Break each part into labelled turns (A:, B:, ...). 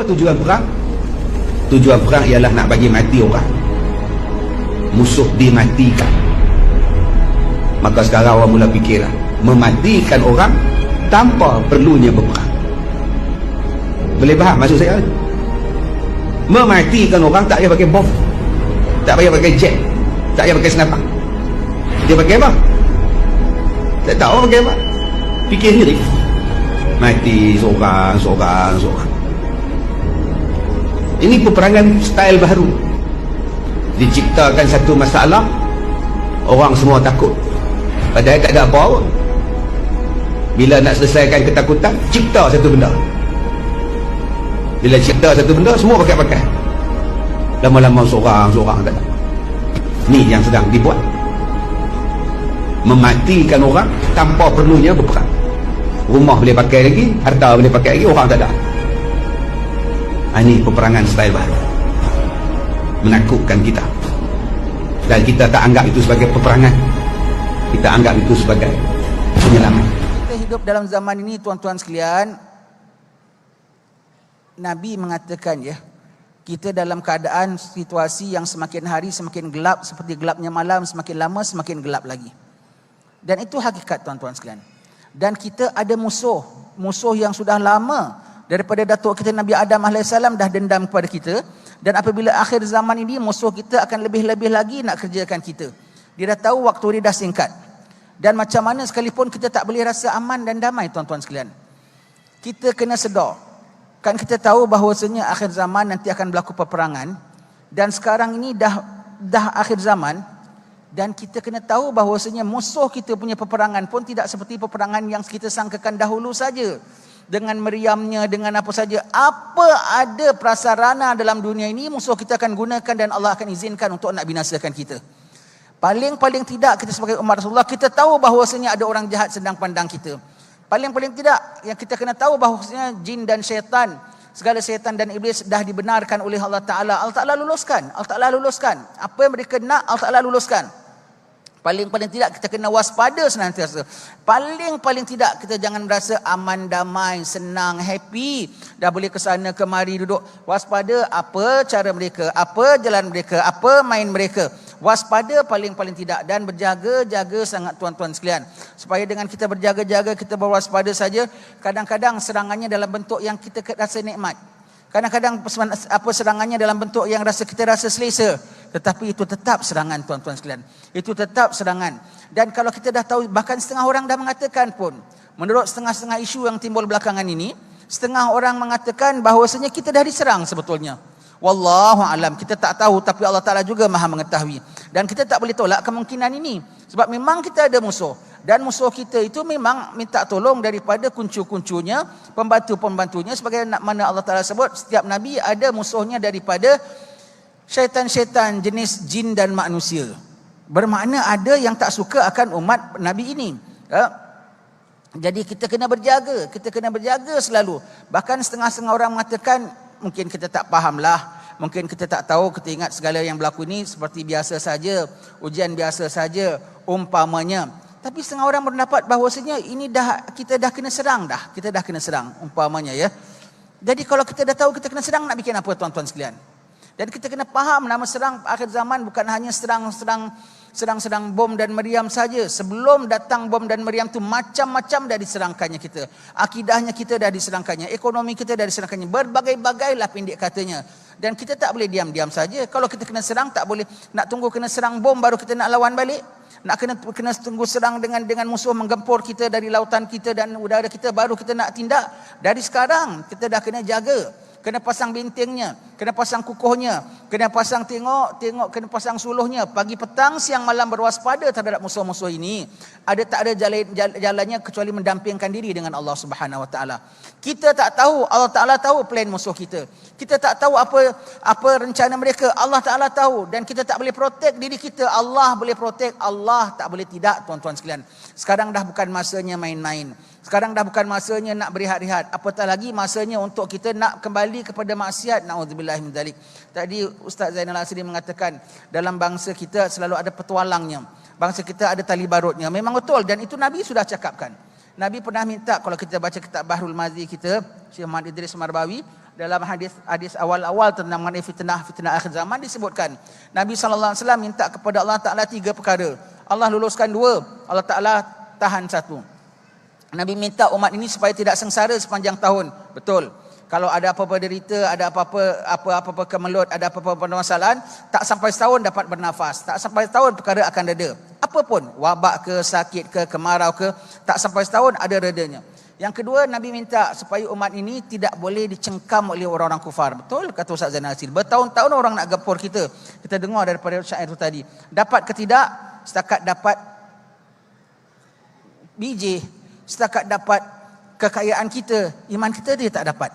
A: tujuan perang? Tujuan perang ialah nak bagi mati orang, musuh dimatikan. Maka sekarang orang mula fikirlah, mematikan orang tanpa perlunya berperang. Boleh faham maksud saya? Mematikan orang tak payah pakai bom, tak payah pakai jet, tak payah pakai senapang. Dia pakai apa? Tak tahu pakai apa. Fikir sendiri. Mati seorang. Ini peperangan style baru. Diciptakan satu masalah, orang semua takut, padahal tak ada apa-apa. Bila nak selesaikan ketakutan, cipta satu benda. Bila cipta satu benda, semua pakai-pakai. Lama-lama seorang tak ada. Ni yang sedang dibuat. Mematikan orang tanpa perlunya berperang. Rumah boleh pakai lagi, harta boleh pakai lagi, orang tak ada. Ini peperangan style baru, menakutkan kita. Dan kita tak anggap itu sebagai peperangan, kita anggap itu sebagai penyelamat.
B: Kita hidup dalam zaman ini, tuan-tuan sekalian, Nabi mengatakan ya, kita dalam keadaan situasi yang semakin hari semakin gelap, seperti gelapnya malam, semakin lama semakin gelap lagi. Dan itu hakikat, tuan-tuan sekalian. Dan kita ada musuh yang sudah lama daripada datuk kita Nabi Adam AS dah dendam kepada kita. Dan apabila akhir zaman ini, musuh kita akan lebih-lebih lagi nak kerjakan kita. Dia dah tahu waktu dia dah singkat. Dan macam mana sekalipun kita tak boleh rasa aman dan damai, tuan-tuan sekalian. Kita kena sedar. Kan kita tahu bahawasanya akhir zaman nanti akan berlaku peperangan. Dan sekarang ini dah akhir zaman. Dan kita kena tahu bahawasanya musuh kita punya peperangan pun tidak seperti peperangan yang kita sangkakan dahulu saja. Dengan meriamnya, dengan apa saja. Apa ada prasarana dalam dunia ini, musuh kita akan gunakan dan Allah akan izinkan untuk nak binasakan kita. Paling-paling tidak kita sebagai umat Rasulullah, kita tahu bahawasanya ada orang jahat sedang pandang kita. Paling-paling tidak yang kita kena tahu bahawasanya jin dan syaitan, segala syaitan dan iblis dah dibenarkan oleh Allah Ta'ala. Allah Ta'ala luluskan. Apa yang mereka nak, Allah Ta'ala luluskan. Paling-paling tidak kita kena waspada senantiasa. Paling-paling tidak kita jangan merasa aman, damai, senang, happy. Dah boleh ke sana kemari duduk. Waspada apa cara mereka, apa jalan mereka, apa main mereka. Waspada paling-paling tidak. Dan berjaga-jaga sangat, tuan-tuan sekalian. Supaya dengan kita berjaga-jaga, kita berwaspada saja. Kadang-kadang serangannya dalam bentuk yang kita rasa nikmat. Kadang-kadang serangannya dalam bentuk yang kita rasa selesa. Tetapi itu tetap serangan, tuan-tuan sekalian. Itu tetap serangan. Dan kalau kita dah tahu, bahkan setengah orang dah mengatakan pun, menurut setengah-setengah isu yang timbul belakangan ini, setengah orang mengatakan bahawasanya kita dah diserang sebetulnya. Wallahu alam, kita tak tahu, tapi Allah Ta'ala juga maha mengetahui. Dan kita tak boleh tolak kemungkinan ini. Sebab memang kita ada musuh. Dan musuh kita itu memang minta tolong daripada kuncu-kuncunya, pembantu-pembantunya. Sebagai mana Allah Ta'ala sebut, setiap Nabi ada musuhnya daripada syaitan-syaitan jenis jin dan manusia. Bermakna ada yang tak suka akan umat Nabi ini. Jadi kita kena berjaga selalu. Bahkan setengah-setengah orang mengatakan, mungkin kita tak fahamlah, mungkin kita tak tahu, kita ingat segala yang berlaku ini seperti biasa saja, ujian biasa saja, umpamanya. Tapi setengah orang berpendapat bahawasanya ini kita dah kena serang dah. Kita dah kena serang, umpamanya ya. Jadi kalau kita dah tahu kita kena serang, nak bikin apa, tuan-tuan sekalian? Dan kita kena faham, nama serang akhir zaman bukan hanya serang bom dan meriam saja. Sebelum datang bom dan meriam tu macam-macam dah diserangkannya kita. Akidahnya kita dah diserangkannya, ekonomi kita dah diserangkannya, berbagai-bagai lah pendek katanya. Dan kita tak boleh diam-diam saja. Kalau kita kena serang, tak boleh nak tunggu kena serang bom baru kita nak lawan balik. Nak kena tunggu serang dengan musuh menggempur kita dari lautan kita dan udara kita, baru kita nak tindak. Dari sekarang kita dah kena jaga. Kena pasang bintingnya, kena pasang kukuhnya, kena pasang tengok, kena pasang suluhnya. Pagi, petang, siang, malam berwaspada terhadap musuh-musuh ini. Tak ada jalannya kecuali mendampingkan diri dengan Allah Subhanahu Wa Taala. Kita tak tahu, Allah Taala tahu plan musuh kita. Kita tak tahu apa rencana mereka, Allah Taala tahu. Dan kita tak boleh protect diri kita, Allah boleh protect. Allah tak boleh tidak, tuan-tuan sekalian. Sekarang dah bukan masanya main-main. Sekarang dah bukan masanya nak berehat-rehat. Apatah lagi masanya untuk kita nak kembali kepada maksiat. Na'udzubillah min dzalik. Tadi Ustaz Zainal Asri mengatakan, dalam bangsa kita selalu ada petualangnya. Bangsa kita ada tali barutnya. Memang betul, dan itu Nabi sudah cakapkan. Nabi pernah minta, kalau kita baca kitab Bahrul Mazi kita, Syekh Muhammad Idris Marbawi, dalam hadis awal-awal tentang mengenai fitnah akhir zaman disebutkan Nabi SAW minta kepada Allah Ta'ala 3 perkara. Allah luluskan 2, Allah Ta'ala tahan 1. Nabi minta umat ini supaya tidak sengsara sepanjang tahun. Betul. Kalau ada apa-apa derita, ada apa-apa kemelut, ada apa-apa permasalahan, tak sampai setahun dapat bernafas. Tak sampai setahun perkara akan reda. Apapun, wabak ke, sakit ke, kemarau ke, tak sampai setahun ada redanya. Yang kedua, Nabi minta supaya umat ini tidak boleh dicengkam oleh orang-orang kufar. Betul kata Ustaz Zainal Asil. Bertahun-tahun orang nak gempur kita. Kita dengar daripada syair itu tadi. Dapat ke tidak, setakat dapat biji, setakat dapat kekayaan kita, iman kita dia tak dapat.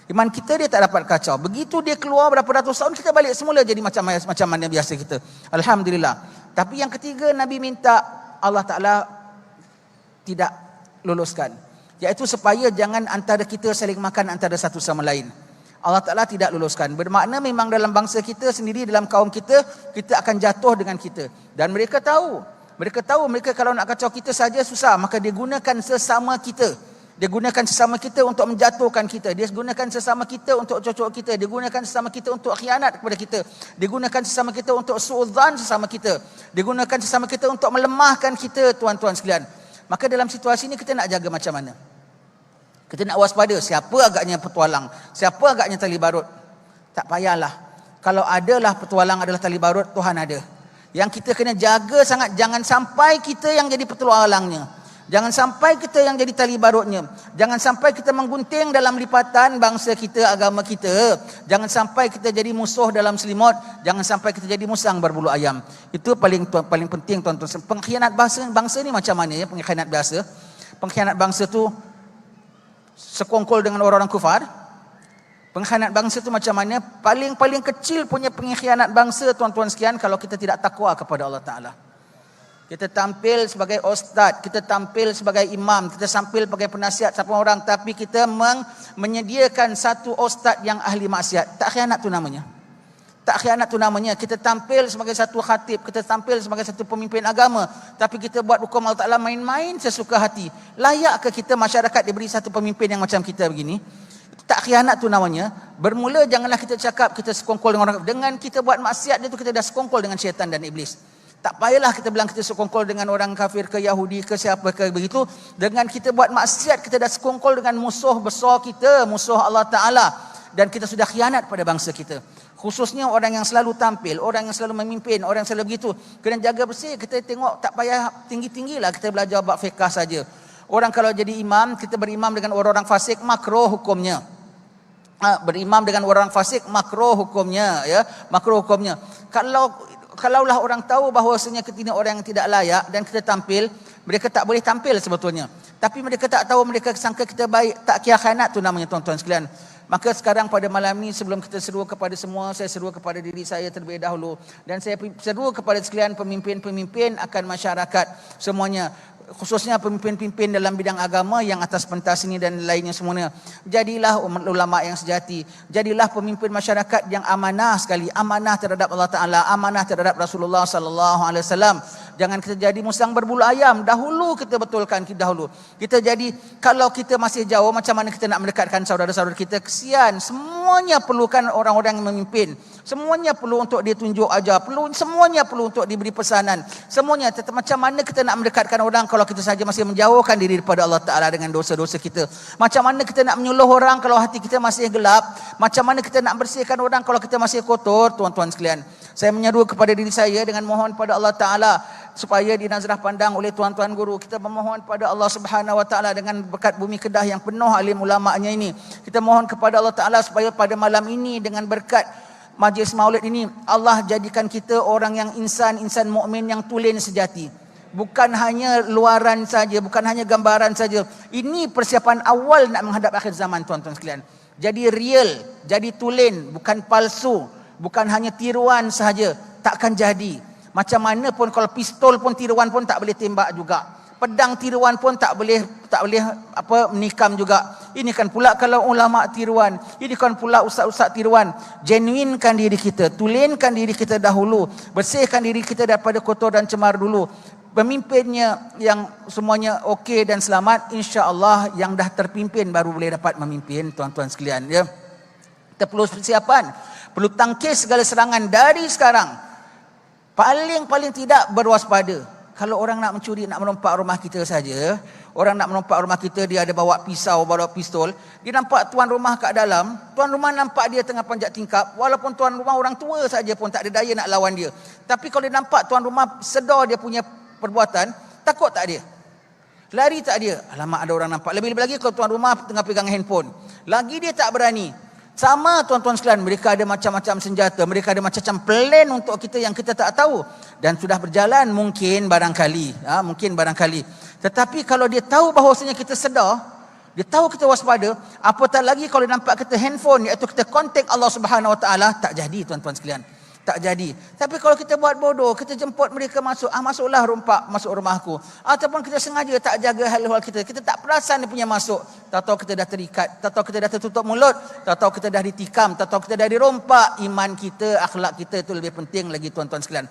B: Iman kita dia tak dapat kacau. Begitu dia keluar berapa ratus tahun, kita balik semula jadi macam mana biasa kita. Alhamdulillah. Tapi yang ketiga, Nabi minta Allah Ta'ala tidak luluskan. Iaitu supaya jangan antara kita saling makan antara satu sama lain. Allah Ta'ala tidak luluskan. Bermakna memang dalam bangsa kita sendiri, dalam kaum kita, kita akan jatuh dengan kita. Dan mereka tahu. Mereka kalau nak kacau kita saja susah. Maka dia gunakan sesama kita. Dia gunakan sesama kita untuk menjatuhkan kita. Dia gunakan sesama kita untuk cocok kita. Dia gunakan sesama kita untuk khianat kepada kita. Dia gunakan sesama kita untuk suudzan sesama kita. Dia gunakan sesama kita untuk melemahkan kita, tuan-tuan sekalian. Maka dalam situasi ini kita nak jaga macam mana? Kita nak waspada. Siapa agaknya petualang? Siapa agaknya tali barut? Tak payahlah. Kalau adalah petualang adalah tali barut, Tuhan ada. Yang kita kena jaga sangat, jangan sampai kita yang jadi petualangnya. Jangan sampai kita yang jadi tali barutnya. Jangan sampai kita menggunting dalam lipatan bangsa kita, agama kita. Jangan sampai kita jadi musuh dalam selimut. Jangan sampai kita jadi musang berbulu ayam. Itu paling penting, tuan-tuan. Pengkhianat bangsa ni macam mana ya? Pengkhianat biasa. Pengkhianat bangsa tu sekongkol dengan orang-orang kufar. Pengkhianat bangsa tu macam mana? Paling kecil punya pengkhianat bangsa, tuan-tuan sekalian, kalau kita tidak takwa kepada Allah Ta'ala. Kita tampil sebagai ustaz, kita tampil sebagai imam, kita tampil sebagai penasihat siapa orang, tapi kita menyediakan satu ustaz yang ahli maksiat. Tak khianat tu namanya. Tak khianat tu namanya. Kita tampil sebagai satu khatib, kita tampil sebagai satu pemimpin agama, tapi kita buat hukum Allah Ta'ala main-main sesuka hati. Layakkah kita masyarakat diberi satu pemimpin yang macam kita begini? Tak khianat tu namanya. Bermula janganlah kita cakap kita sekongkol dengan orang. Dengan kita buat maksiat dia tu, kita dah sekongkol dengan syaitan dan iblis. Tak payahlah kita bilang kita sekongkol dengan orang kafir ke Yahudi ke siapa ke begitu. Dengan kita buat maksiat, kita dah sekongkol dengan musuh besar kita, musuh Allah Ta'ala. Dan kita sudah khianat pada bangsa kita. Khususnya orang yang selalu tampil, orang yang selalu memimpin, orang yang selalu begitu. Kena jaga bersih. Kita tengok tak payah tinggi-tinggilah kita belajar bab fiqh saja. Orang kalau jadi imam, kita berimam dengan orang-orang fasik, makruh hukumnya. Berimam dengan orang fasik, makruh hukumnya, ya, makruh hukumnya. Kalaulah orang tahu bahawasanya kita ini orang yang tidak layak dan kita tampil, mereka tak boleh tampil sebetulnya. Tapi mereka tak tahu, mereka sangka kita baik, tak kira khianat tu namanya, tuan-tuan sekalian. Maka sekarang pada malam ni, sebelum kita seru kepada semua, saya seru kepada diri saya terlebih dahulu, dan saya seru kepada sekalian pemimpin-pemimpin akan masyarakat semuanya, khususnya pemimpin-pemimpin dalam bidang agama yang atas pentas ini dan lainnya semuanya. Jadilah ulama yang sejati. Jadilah pemimpin masyarakat yang amanah sekali, amanah terhadap Allah Ta'ala, amanah terhadap Rasulullah sallallahu alaihi wasallam. Jangan kita jadi musang berbulu ayam. Dahulu kita betulkan dahulu. Kita jadi, kalau kita masih jauh, macam mana kita nak mendekatkan saudara-saudara kita? Kesian. Semuanya perlukan orang-orang yang memimpin. Semuanya perlu untuk ditunjuk ajar. Semuanya perlu untuk diberi pesanan. Semuanya. Macam mana kita nak mendekatkan orang kalau kita saja masih menjauhkan diri daripada Allah Ta'ala dengan dosa-dosa kita? Macam mana kita nak menyuluh orang kalau hati kita masih gelap? Macam mana kita nak bersihkan orang kalau kita masih kotor? Tuan-tuan sekalian, saya menyeru kepada diri saya dengan mohon pada Allah Ta'ala supaya dinazrah pandang oleh tuan-tuan guru. Kita memohon pada Allah Subhanahu Wa Ta'ala dengan berkat bumi Kedah yang penuh alim ulama'nya ini. Kita mohon kepada Allah Ta'ala supaya pada malam ini dengan berkat majlis maulid ini, Allah jadikan kita orang yang insan mukmin yang tulen sejati. Bukan hanya luaran saja, bukan hanya gambaran saja. Ini persiapan awal nak menghadap akhir zaman, tuan-tuan sekalian. Jadi real, jadi tulen, bukan palsu, bukan hanya tiruan sahaja. Takkan jadi. Macam mana pun, kalau pistol pun tiruan pun tak boleh tembak juga. Pedang tiruan pun tak boleh menikam juga. Ini kan pula kalau ulama tiruan, ini kan pula ustaz-ustaz tiruan. Genuinkan diri kita, tulenkan diri kita dahulu, bersihkan diri kita daripada kotor dan cemar dulu. Pemimpinnya yang semuanya okey dan selamat, insya-Allah yang dah terpimpin baru boleh dapat memimpin, tuan-tuan sekalian, ya. Kita perlu persiapan, perlu tangkis segala serangan dari sekarang. Paling tidak berwaspada. Kalau orang nak mencuri, nak merompak rumah kita saja, orang nak merompak rumah kita, dia ada bawa pisau, bawa pistol, dia nampak tuan rumah kat dalam, tuan rumah nampak dia tengah panjat tingkap, walaupun tuan rumah orang tua saja pun tak ada daya nak lawan dia. Tapi kalau dia nampak tuan rumah sedar dia punya perbuatan, takut tak dia? Lari tak dia? Alamak, ada orang nampak. Lebih-lebih lagi kalau tuan rumah tengah pegang handphone, lagi dia tak berani. Sama tuan-tuan sekalian, mereka ada macam-macam senjata, mereka ada macam-macam plan untuk kita yang kita tak tahu, dan sudah berjalan mungkin barangkali. Tetapi kalau dia tahu bahawasanya kita sedar, dia tahu kita waspada, apatah lagi kalau nampak kita handphone, iaitu kita kontak Allah Subhanahu Wa Taala, tak jadi tuan-tuan sekalian. Tak jadi. Tapi kalau kita buat bodoh, kita jemput mereka masuk, masuklah rompak masuk rumahku. Ataupun kita sengaja tak jaga hal-hal kita, kita tak perasan dia punya masuk. Tak tahu kita dah terikat, tak tahu kita dah tertutup mulut, tak tahu kita dah ditikam, tak tahu kita dah dirompak. Iman kita, akhlak kita itu lebih penting lagi tuan-tuan sekalian.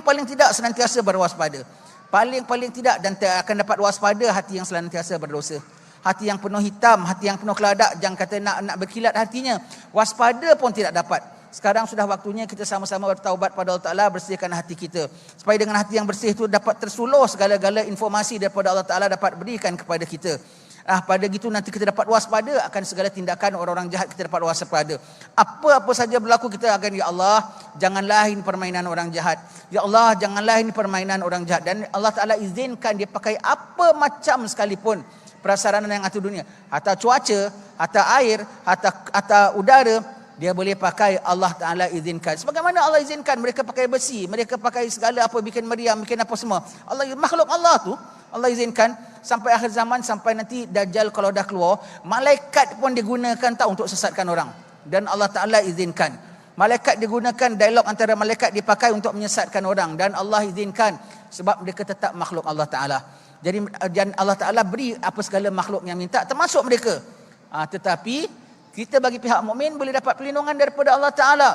B: Paling tidak senantiasa berwaspada. Paling tidak, dan tak akan dapat waspada hati yang senantiasa berdosa. Hati yang penuh hitam, hati yang penuh keladak, jangan kata nak berkilat hatinya. Waspada pun tidak dapat. Sekarang sudah waktunya kita sama-sama bertaubat pada Allah Ta'ala, bersihkan hati kita. Supaya dengan hati yang bersih itu dapat tersuluh segala-gala informasi daripada Allah Ta'ala dapat berikan kepada kita. Pada gitu nanti kita dapat waspada akan segala tindakan orang-orang jahat, kita dapat waspada. Apa-apa saja berlaku kita akan, ya Allah, janganlah ini permainan orang jahat. Ya Allah, janganlah ini permainan orang jahat. Dan Allah Ta'ala izinkan dia pakai apa macam sekalipun prasarana yang atur dunia. Hatta cuaca, hatta air, hatta udara, dia boleh pakai, Allah Ta'ala izinkan. Sebagaimana Allah izinkan mereka pakai besi, mereka pakai segala apa, bikin meriam, bikin apa semua. Allah, makhluk Allah tu, Allah izinkan sampai akhir zaman, sampai nanti Dajjal kalau dah keluar, malaikat pun digunakan tak untuk sesatkan orang. Dan Allah Ta'ala izinkan. Malaikat digunakan, dialog antara malaikat dipakai untuk menyesatkan orang. Dan Allah izinkan sebab mereka tetap makhluk Allah Ta'ala. Jadi Allah Ta'ala beri apa segala makhluk yang minta, termasuk mereka. Tetapi kita bagi pihak mukmin boleh dapat perlindungan daripada Allah Ta'ala.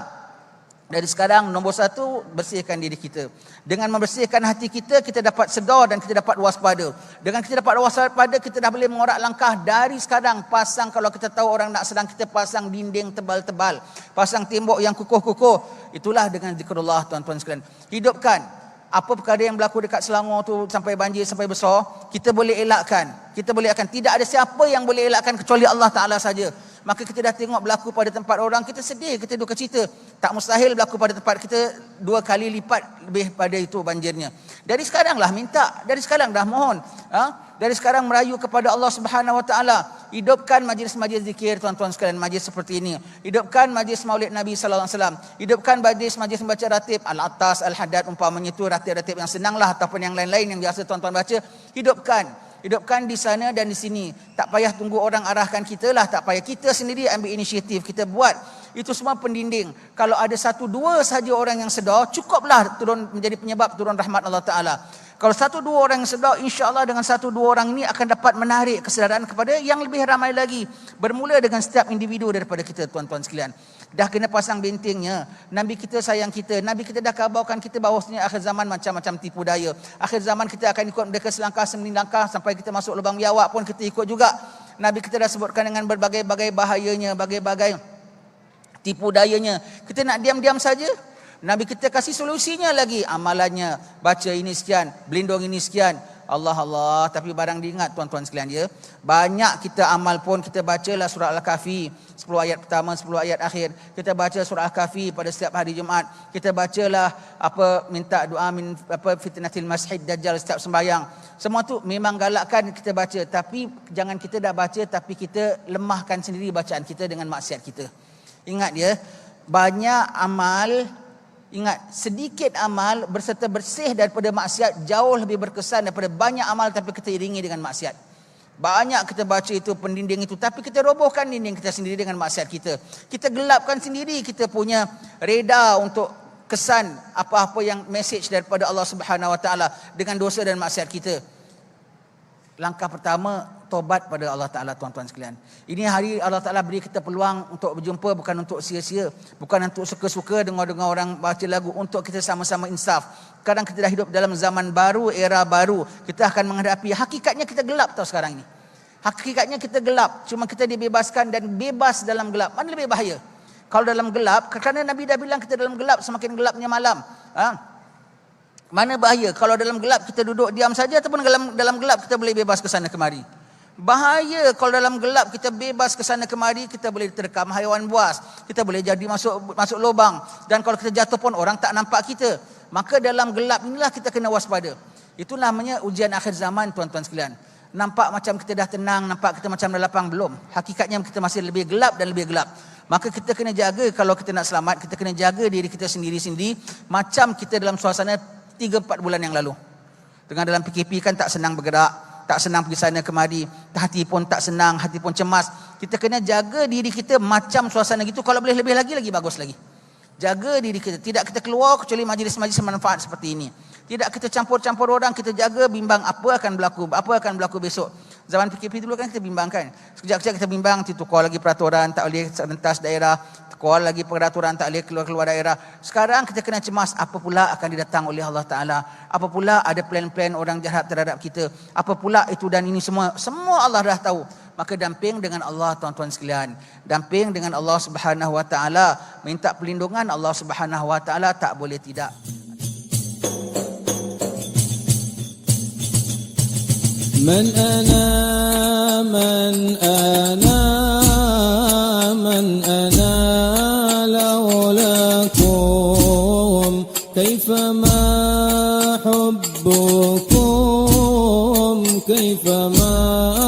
B: Dari sekarang, nombor satu, bersihkan diri kita. Dengan membersihkan hati kita, kita dapat sedar dan kita dapat waspada. Dengan kita dapat waspada, kita dah boleh mengorak langkah dari sekarang. Pasang, kalau kita tahu orang nak sedang, kita pasang dinding tebal-tebal, pasang tembok yang kukuh-kukuh. Itulah dengan zikrullah tuan-tuan sekalian. Hidupkan apa perkara yang berlaku dekat Selangor tu, sampai banjir, sampai besar, kita boleh elakkan. Kita boleh elakkan. Tidak ada siapa yang boleh elakkan kecuali Allah Ta'ala saja. Maka kita dah tengok berlaku pada tempat orang, kita sedih, kita duka cita. Tak mustahil berlaku pada tempat kita 2 kali lipat lebih pada itu banjirnya. Dari sekaranglah minta, dari sekarang dah mohon. Dari sekarang merayu kepada Allah Subhanahu Wa Taala. Hidupkan majlis-majlis zikir tuan-tuan sekalian, majlis seperti ini. Hidupkan majlis Maulid Nabi sallallahu alaihi wasallam. Hidupkan majlis membaca ratib Al-Attas, Al-Haddad, umpamanya itu ratib-ratib yang senanglah, ataupun yang lain-lain yang biasa tuan-tuan baca. Hidupkan di sana dan di sini. Tak payah tunggu orang arahkan kita lah. Tak payah. Kita sendiri ambil inisiatif. Kita buat. Itu semua pendinding. Kalau ada 1-2 saja orang yang sedar, cukuplah turun menjadi penyebab turun rahmat Allah Ta'ala. Kalau 1-2 orang yang sedar, insya-Allah dengan 1-2 orang ini akan dapat menarik kesedaran kepada yang lebih ramai lagi. Bermula dengan setiap individu daripada kita tuan-tuan sekalian. Dah kena pasang bentengnya. Nabi kita sayang kita. Nabi kita dah kabarkan kita bahawasanya akhir zaman macam-macam tipu daya. Akhir zaman kita akan ikut mereka selangkah demi langkah, sampai kita masuk lubang biawak pun kita ikut juga. Nabi kita dah sebutkan dengan berbagai-bagai bahayanya, bagai-bagai tipu dayanya. Kita nak diam-diam saja? Nabi kita kasih solusinya lagi. Amalannya, baca ini sekian, berlindung ini sekian. Allah. Tapi barang diingat tuan-tuan sekalian ya, banyak kita amal pun, kita bacalah surah Al-Kahfi 10 ayat pertama, 10 ayat akhir. Kita baca surah Al-Kahfi pada setiap hari Jumaat. Kita bacalah minta doa fitnatil masihid dajjal setiap sembahyang. Semua tu memang galakkan kita baca, tapi jangan kita dah baca tapi kita lemahkan sendiri bacaan kita dengan maksiat kita. Ingat ya, banyak amal, ingat, sedikit amal berserta bersih daripada maksiat jauh lebih berkesan daripada banyak amal tapi kita iringi dengan maksiat. Banyak kita baca itu pendinding itu, tapi kita robohkan dinding kita sendiri dengan maksiat kita. Kita gelapkan sendiri kita punya reda untuk kesan apa-apa yang message daripada Allah Subhanahu Wa Taala dengan dosa dan maksiat kita. Langkah pertama, tobat pada Allah Ta'ala tuan-tuan sekalian. Ini hari Allah Ta'ala beri kita peluang untuk berjumpa, bukan untuk sia-sia, bukan untuk suka-suka dengar-dengar orang baca lagu, untuk kita sama-sama insaf. Sekarang kita dah hidup dalam zaman baru, era baru. Kita akan menghadapi, hakikatnya kita gelap tau sekarang ini. Hakikatnya kita gelap, cuma kita dibebaskan dan bebas dalam gelap. Mana lebih bahaya? Kalau dalam gelap, kerana Nabi dah bilang kita dalam gelap, semakin gelapnya malam. Mana bahaya? Kalau dalam gelap kita duduk diam saja, ataupun dalam gelap kita boleh bebas ke sana kemari. Bahaya kalau dalam gelap kita bebas ke sana kemari, kita boleh terkam haiwan buas, kita boleh jadi masuk lubang, dan kalau kita jatuh pun orang tak nampak kita. Maka dalam gelap inilah kita kena waspada. Itu namanya ujian akhir zaman, tuan-tuan sekalian. Nampak macam kita dah tenang, nampak kita macam dah lapang, belum. Hakikatnya kita masih lebih gelap dan lebih gelap. Maka kita kena jaga, kalau kita nak selamat, kita kena jaga diri kita sendiri-sendiri macam kita dalam suasana 3-4 bulan yang lalu. Dengan dalam PKP kan tak senang bergerak, tak senang pergi sana kemari, hati pun tak senang, hati pun cemas. Kita kena jaga diri kita macam suasana gitu. Kalau boleh lebih lagi bagus lagi. Jaga diri kita, tidak kita keluar kecuali majlis-majlis manfaat seperti ini. Tidak kita campur-campur orang, kita jaga bimbang apa akan berlaku besok. Zaman PKP dulu kan kita bimbangkan. Sekejap-kejap kita bimbang, tukar lagi peraturan, tak boleh rentas daerah, tukar lagi peraturan, tak boleh keluar daerah. Sekarang kita kena cemas, apa pula akan didatang oleh Allah Ta'ala. Apa pula ada plan-plan orang jahat terhadap kita. Apa pula itu dan ini semua. Semua Allah dah tahu. Maka damping dengan Allah, tuan-tuan sekalian. Damping dengan Allah Subhanahu Wa Ta'ala. Minta perlindungan Allah Subhanahu Wa Ta'ala, tak boleh tidak.
C: من أنا لولاكم كيفما حبكم كيفما